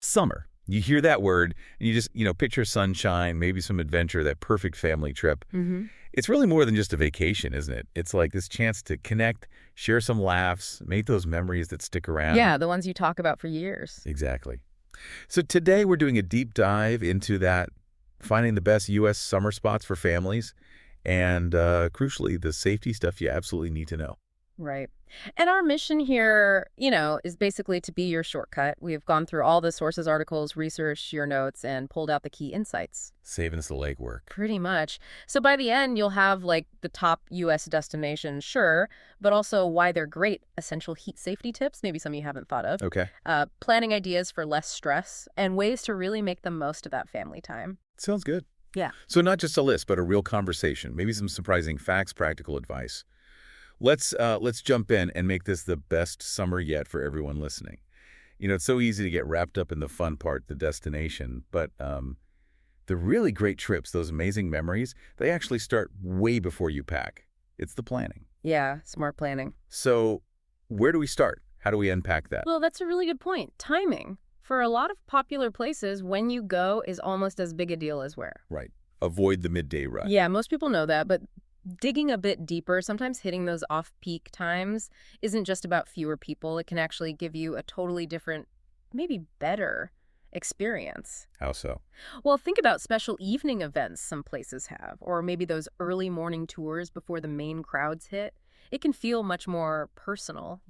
Summer. You hear that word, and you just, picture sunshine, maybe some adventure, that perfect family trip. Mm-hmm. It's really more than just a vacation, isn't it? It's like this chance to connect, share some laughs, make those memories that stick around. Yeah, the ones you talk about for years. Exactly. So today we're doing a deep dive into that, finding the best U.S. summer spots for families, and crucially, the safety stuff you absolutely need to know. Right. And our mission here, is basically to be your shortcut. We've gone through all the sources, articles, research, your notes, and pulled out the key insights. Saving us the legwork. Pretty much. So by the end, you'll have the top U.S. destinations, sure, but also why they're great, essential heat safety tips, maybe some you haven't thought of. Okay. Planning ideas for less stress, and ways to really make the most of that family time. Sounds good. Yeah. So not just a list, but a real conversation, maybe some surprising facts, practical advice. Let's jump in and make this the best summer yet for everyone listening. It's so easy to get wrapped up in the fun part, the destination, but the really great trips, those amazing memories, they actually start way before you pack. It's the planning. Yeah, smart planning. So where do we start? How do we unpack that? Well, that's a really good point. Timing. For a lot of popular places, when you go is almost as big a deal as where. Right. Avoid the midday rush. Yeah, most people know that, but digging a bit deeper, sometimes hitting those off-peak times isn't just about fewer people. It can actually give you a totally different, maybe better experience. How so? Well, think about special evening events some places have, or maybe those early morning tours before the main crowds hit. It can feel much more personal,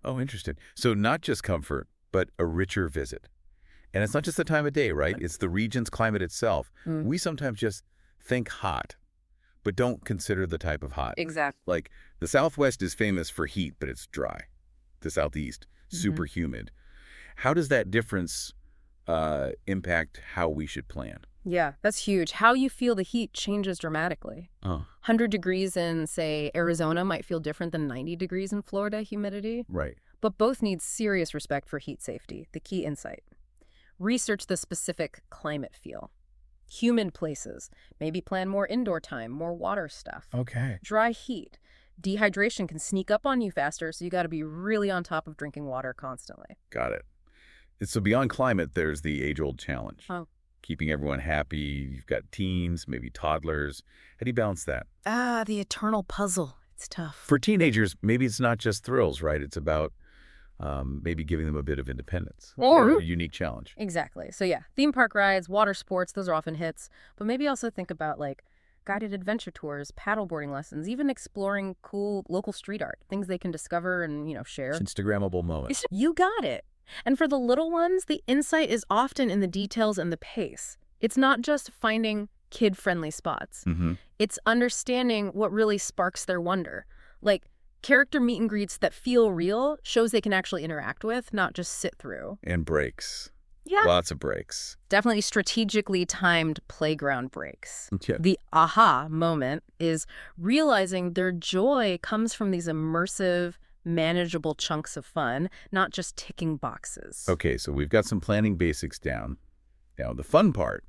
Oh, interesting. So not just comfort, but a richer visit. And it's not just the time of day, right? It's the region's climate itself. We sometimes just think hot, but don't consider the type of hot. Exactly. Like, the Southwest is famous for heat, but it's dry. The Southeast, super humid. How does that difference impact how we should plan? Yeah, that's huge. How you feel the heat changes dramatically. 100 degrees in, say, Arizona might feel different than 90 degrees in Florida humidity. Right. But both need serious respect for heat safety, the key insight. Research the specific climate feel. Humid places, maybe plan more indoor time, more water stuff. Okay. Dry heat. Dehydration can sneak up on you faster, so you got to be really on top of drinking water constantly. Got it. So beyond climate, there's the age-old challenge. Oh. Keeping everyone happy. You've got teens, maybe toddlers. How do you balance that? The eternal puzzle. It's tough. For teenagers, maybe it's not just thrills, right? It's about maybe giving them a bit of independence. Or a unique challenge. Exactly. So yeah, theme park rides, water sports, those are often hits. But maybe also think about guided adventure tours, paddleboarding lessons, even exploring cool local street art, things they can discover and, share. Instagrammable moments. You got it. And for the little ones, the insight is often in the details and the pace. It's not just finding kid-friendly spots. It's understanding what really sparks their wonder. Character meet and greets that feel real, shows they can actually interact with, not just sit through. And breaks. Yeah. Lots of breaks. Definitely strategically timed playground breaks. Yeah. The aha moment is realizing their joy comes from these immersive, manageable chunks of fun, not just ticking boxes. Okay, so we've got some planning basics down. Now, the fun part,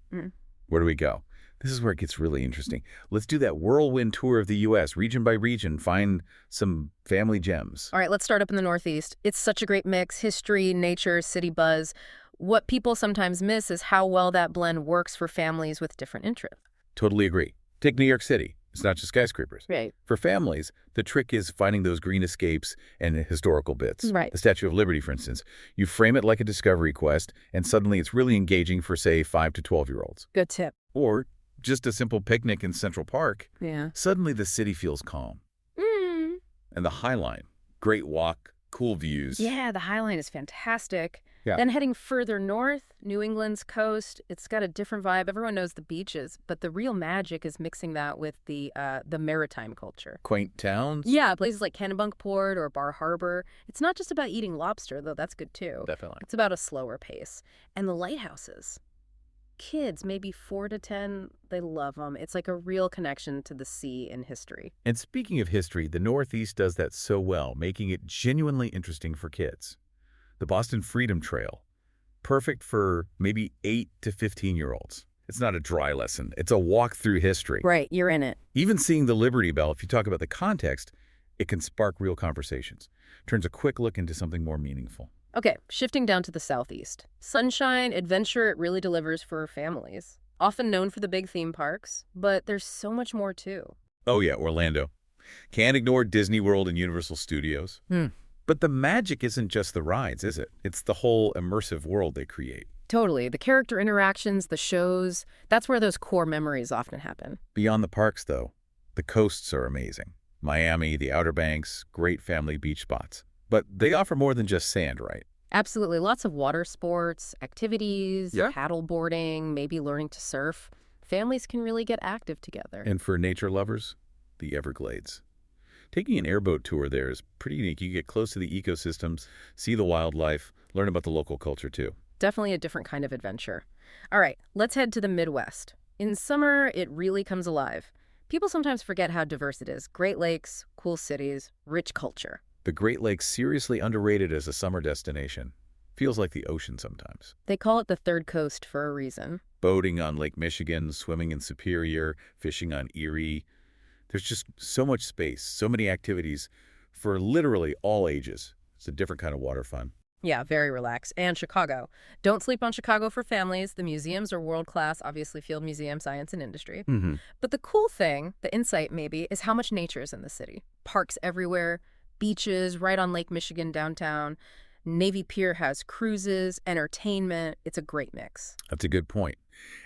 where do we go? This is where it gets really interesting. Let's do that whirlwind tour of the U.S., region by region, find some family gems. All right, let's start up in the Northeast. It's such a great mix, history, nature, city buzz. What people sometimes miss is how well that blend works for families with different interests. Totally agree. Take New York City. It's not just skyscrapers. Right. For families, the trick is finding those green escapes and historical bits. Right. The Statue of Liberty, for instance. You frame it like a discovery quest, and suddenly it's really engaging for, say, 5 to 12-year-olds. Good tip. Or just a simple picnic in Central Park. Yeah. Suddenly the city feels calm. And the High Line, great walk, cool views. Yeah, the High Line is fantastic. Yeah. Then heading further north, New England's coast, it's got a different vibe. Everyone knows the beaches, but the real magic is mixing that with the maritime culture. Quaint towns. Yeah, places like Kennebunkport or Bar Harbor. It's not just about eating lobster, though that's good too. Definitely. It's about a slower pace. And the lighthouses. Kids, maybe 4 to 10, they love them. It's like a real connection to the sea and history. And speaking of history, the Northeast does that so well, making it genuinely interesting for kids. The Boston Freedom Trail, perfect for maybe 8 to 15-year-olds. It's not a dry lesson. It's a walk through history. Right, you're in it. Even seeing the Liberty Bell, if you talk about the context, it can spark real conversations. Turns a quick look into something more meaningful. Okay, shifting down to the southeast. Sunshine, adventure, it really delivers for families. Often known for the big theme parks, but there's so much more too. Oh yeah, Orlando. Can't ignore Disney World and Universal Studios. Hmm. But the magic isn't just the rides, is it? It's the whole immersive world they create. Totally. The character interactions, the shows, that's where those core memories often happen. Beyond the parks, though, the coasts are amazing. Miami, the Outer Banks, great family beach spots. But they offer more than just sand, right? Absolutely. Lots of water sports, activities, Yeah. paddle boarding, maybe learning to surf. Families can really get active together. And for nature lovers, the Everglades. Taking an airboat tour there is pretty unique. You get close to the ecosystems, see the wildlife, learn about the local culture too. Definitely a different kind of adventure. All right, let's head to the Midwest. In summer, it really comes alive. People sometimes forget how diverse it is. Great lakes, cool cities, rich culture. The Great Lakes seriously underrated as a summer destination. Feels like the ocean sometimes. They call it the Third Coast for a reason. Boating on Lake Michigan, swimming in Superior, fishing on Erie. There's just so much space, so many activities for literally all ages. It's a different kind of water fun. Yeah, very relaxed. And Chicago. Don't sleep on Chicago for families. The museums are world-class, obviously Field Museum, Science and Industry. Mm-hmm. But the cool thing, the insight maybe, is how much nature is in the city. Parks everywhere, beaches right on Lake Michigan downtown. Navy Pier has cruises, entertainment. It's a great mix. That's a good point.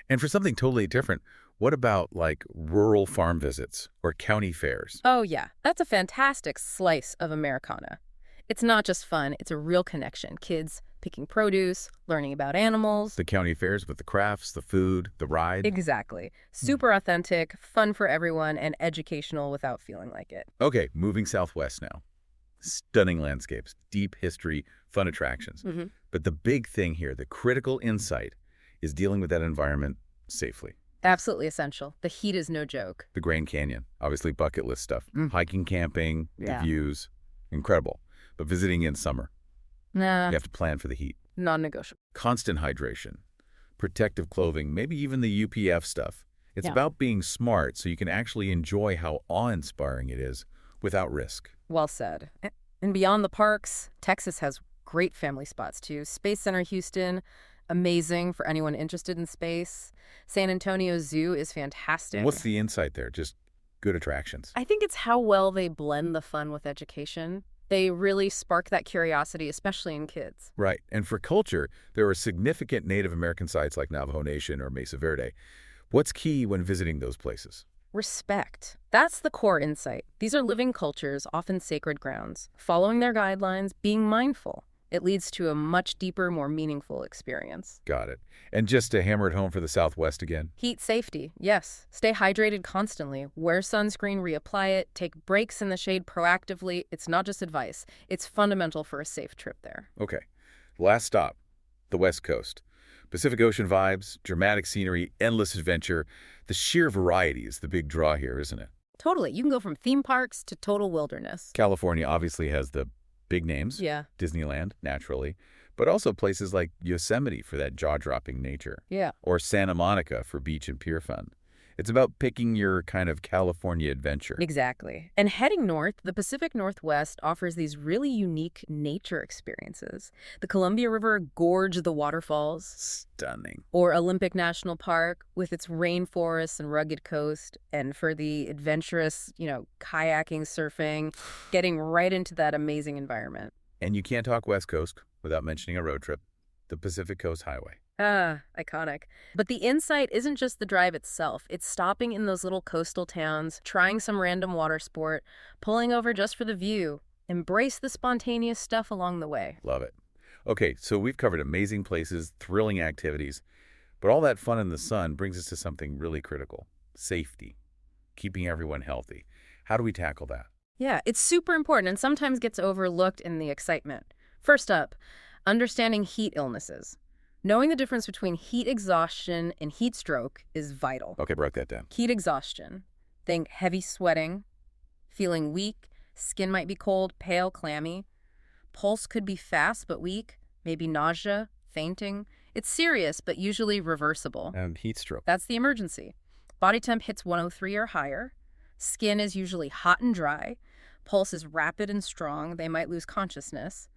And for something totally different, what about like rural farm visits or county fairs? Oh yeah, that's a fantastic slice of Americana. It's not just fun, it's a real connection. Kids picking produce, learning about animals. The county fairs with the crafts, the food, the ride. Exactly. Super authentic, fun for everyone, and educational without feeling like it. Okay, moving southwest now. Stunning landscapes, deep history, fun attractions. Mm-hmm. But the big thing here, the critical insight, is dealing with that environment safely. Absolutely essential. The heat is no joke. The Grand Canyon, obviously bucket list stuff. Mm. Hiking, camping, Yeah. the views, incredible. But visiting in summer, Nah, you have to plan for the heat. non-negotiable. Constant hydration, protective clothing, maybe even the UPF stuff. It's Yeah. about being smart so you can actually enjoy how awe-inspiring it is without risk. Well said. And beyond the parks, Texas has great family spots too. Space Center Houston, amazing for anyone interested in space. San Antonio Zoo is fantastic. What's the insight there? Just good attractions. I think it's how well they blend the fun with education. They really spark that curiosity, especially in kids. Right. And for culture, there are significant Native American sites like Navajo Nation or Mesa Verde. What's key when visiting those places? Respect. That's the core insight. These are living cultures, often sacred grounds. Following their guidelines, being mindful. It leads to a much deeper, more meaningful experience. Got it. And just to hammer it home for the Southwest again, Heat safety, yes. Stay hydrated constantly. Wear sunscreen, reapply it. Take breaks in the shade proactively. It's not just advice. It's fundamental for a safe trip there. okay. Last stop, the West Coast. Pacific Ocean vibes, dramatic scenery, endless adventure. The sheer variety is the big draw here, isn't it? Totally. You can go from theme parks to total wilderness. California obviously has the big names. Yeah. Disneyland, naturally. But also places like Yosemite for that jaw-dropping nature. Yeah. Or Santa Monica for beach and pier fun. It's about picking your kind of California adventure. Exactly. And heading north, the Pacific Northwest offers these really unique nature experiences. The Columbia River Gorge of the waterfalls, Stunning. or Olympic National Park with its rainforests and rugged coast, and for the adventurous, kayaking, surfing, getting right into that amazing environment. And you can't talk West Coast without mentioning a road trip, the Pacific Coast Highway. Ah, iconic. But the insight isn't just the drive itself. It's stopping in those little coastal towns, trying some random water sport, pulling over just for the view. Embrace the spontaneous stuff along the way. Love it. Okay, so we've covered amazing places, thrilling activities, but all that fun in the sun brings us to something really critical: safety, keeping everyone healthy. How do we tackle that? Yeah, it's super important and sometimes gets overlooked in the excitement. First up, understanding heat illnesses. Knowing the difference between heat exhaustion and heat stroke is vital. Okay, broke that down. Heat exhaustion. Think heavy sweating, feeling weak, skin might be cold, pale, clammy. Pulse could be fast but weak, maybe nausea, fainting. It's serious but usually reversible. And heat stroke. That's the emergency. Body temp hits 103 or higher. Skin is usually hot and dry. Pulse is rapid and strong. They might lose consciousness.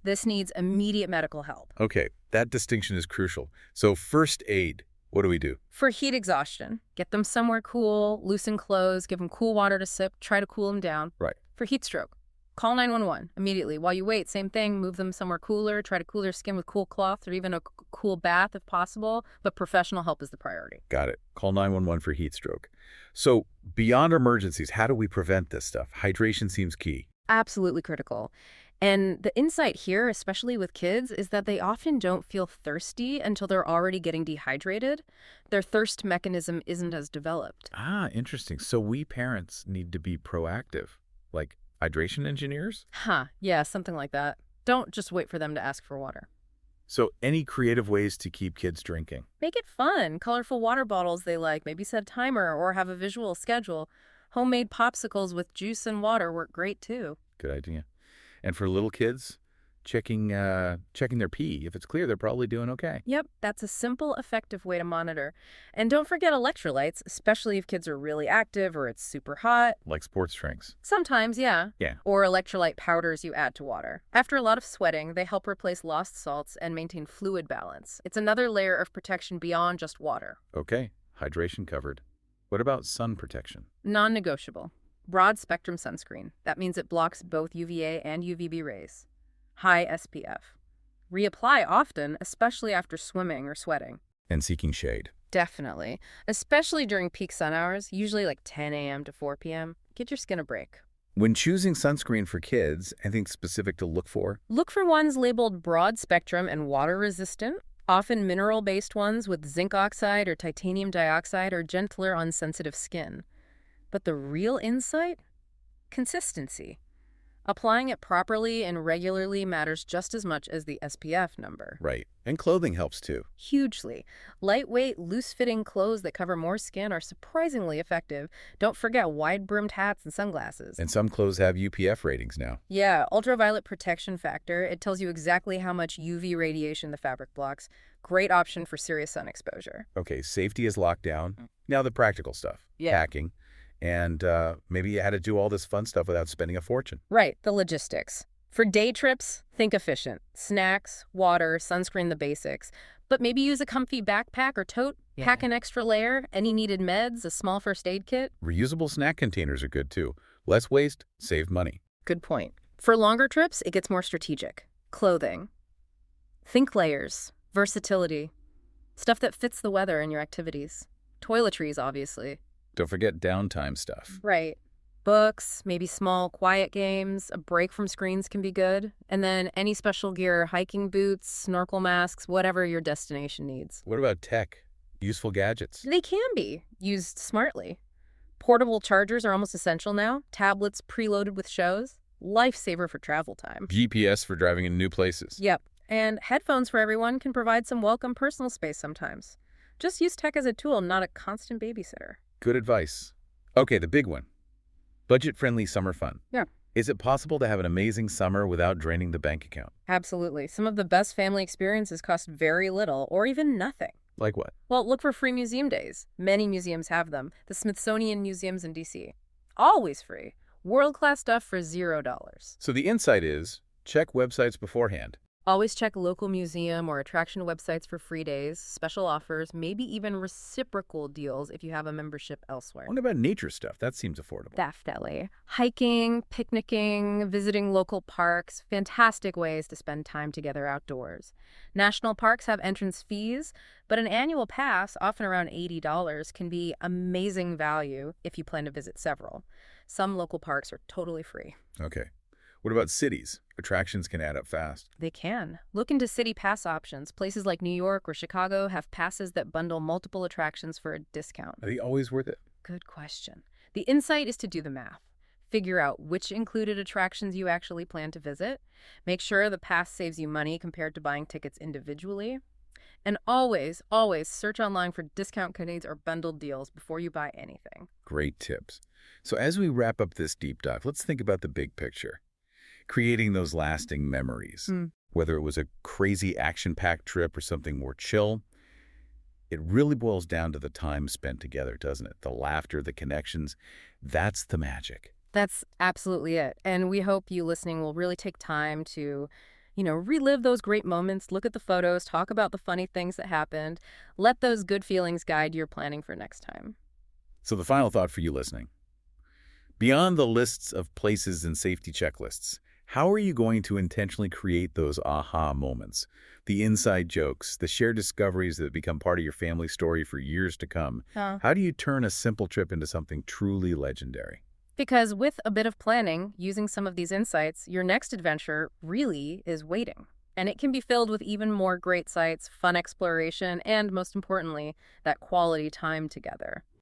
This needs immediate medical help. Okay, that distinction is crucial. So first aid, what do we do? For heat exhaustion, get them somewhere cool, loosen clothes, give them cool water to sip, try to cool them down. Right. For heat stroke, call 911 immediately. While you wait, same thing, move them somewhere cooler, try to cool their skin with cool cloth or even a cool bath if possible, but professional help is the priority. Got it. Call 911 for heat stroke. So beyond emergencies, how do we prevent this stuff? Hydration seems key. Absolutely critical. And the insight here, especially with kids, is that they often don't feel thirsty until they're already getting dehydrated. Their thirst mechanism isn't as developed. Ah, interesting. So we parents need to be proactive, like hydration engineers? Yeah, something like that. Don't just wait for them to ask for water. So any creative ways to keep kids drinking? Make it fun. Colorful water bottles they like. Maybe set a timer or have a visual schedule. Homemade popsicles with juice and water work great too. Good idea. And for little kids, checking their pee. If it's clear, they're probably doing okay. Yep, that's a simple, effective way to monitor. And don't forget electrolytes, especially if kids are really active or it's super hot. Like sports drinks. Sometimes, yeah. Yeah. Or electrolyte powders you add to water. After a lot of sweating, they help replace lost salts and maintain fluid balance. It's another layer of protection beyond just water. Okay, hydration covered. What about sun protection? Non-negotiable. Broad spectrum sunscreen. That means it blocks both UVA and UVB rays. High SPF. Reapply often, especially after swimming or sweating. And seeking shade. Definitely. Especially during peak sun hours, usually like 10 a.m. to 4 p.m. Get your skin a break. When choosing sunscreen for kids, anything specific to look for? Look for ones labeled broad spectrum and water resistant. Often mineral-based ones with zinc oxide or titanium dioxide are gentler on sensitive skin. But the real insight? Consistency. Applying it properly and regularly matters just as much as the SPF number. Right. And clothing helps too. Hugely. Lightweight, loose-fitting clothes that cover more skin are surprisingly effective. Don't forget wide-brimmed hats and sunglasses. And some clothes have UPF ratings now. Yeah, ultraviolet protection factor. It tells you exactly how much UV radiation the fabric blocks. Great option for serious sun exposure. Okay, safety is locked down. Now the practical stuff. Yeah. Packing. And maybe how to do all this fun stuff without spending a fortune. Right, the logistics. For day trips, think efficient. Snacks, water, sunscreen, the basics. But maybe use a comfy backpack or tote. Yeah. Pack an extra layer, any needed meds, a small first aid kit. Reusable snack containers are good too. Less waste, save money. Good point. For longer trips, it gets more strategic. Clothing. Think layers, versatility. Stuff that fits the weather and your activities. Toiletries, obviously. Don't forget downtime stuff. Right. Books, maybe small, quiet games, a break from screens can be good. And then any special gear, hiking boots, snorkel masks, whatever your destination needs. What about tech? Useful gadgets? They can be, used smartly. Portable chargers are almost essential now. Tablets preloaded with shows. Lifesaver for travel time. GPS for driving in new places. Yep. And headphones for everyone can provide some welcome personal space sometimes. Just use tech as a tool, not a constant babysitter. Good advice. Okay, the big one. Budget-friendly summer fun. Yeah. Is it possible to have an amazing summer without draining the bank account? Absolutely. Some of the best family experiences cost very little or even nothing. Like what? Well, look for free museum days. Many museums have them. The Smithsonian Museums in D.C. Always free. World-class stuff for $0. So the insight is, check websites beforehand. Always check local museum or attraction websites for free days, special offers, maybe even reciprocal deals if you have a membership elsewhere. What about nature stuff? That seems affordable. Definitely. Hiking, picnicking, visiting local parks, fantastic ways to spend time together outdoors. National parks have entrance fees, but an annual pass, often around $80, can be amazing value if you plan to visit several. Some local parks are totally free. Okay. What about cities? Attractions can add up fast. They can. Look into city pass options. Places like New York or Chicago have passes that bundle multiple attractions for a discount. Are they always worth it? Good question. The insight is to do the math. Figure out which included attractions you actually plan to visit. Make sure the pass saves you money compared to buying tickets individually. And always, always search online for discount codes or bundled deals before you buy anything. Great tips. So as we wrap up this deep dive, let's think about the big picture. Creating those lasting memories, whether it was a crazy action-packed trip or something more chill, it really boils down to the time spent together, doesn't it? The laughter, the connections, that's the magic. That's absolutely it. And we hope you listening will really take time to Relive those great moments, look at the photos, talk about the funny things that happened. Let those good feelings guide your planning for next time. So the final thought for you listening. Beyond the lists of places and safety checklists, how are you going to intentionally create those aha moments? The inside jokes, the shared discoveries that become part of your family story for years to come. Huh. How do you turn a simple trip into something truly legendary? Because with a bit of planning, using some of these insights, your next adventure really is waiting. And it can be filled with even more great sights, fun exploration, and most importantly, that quality time together.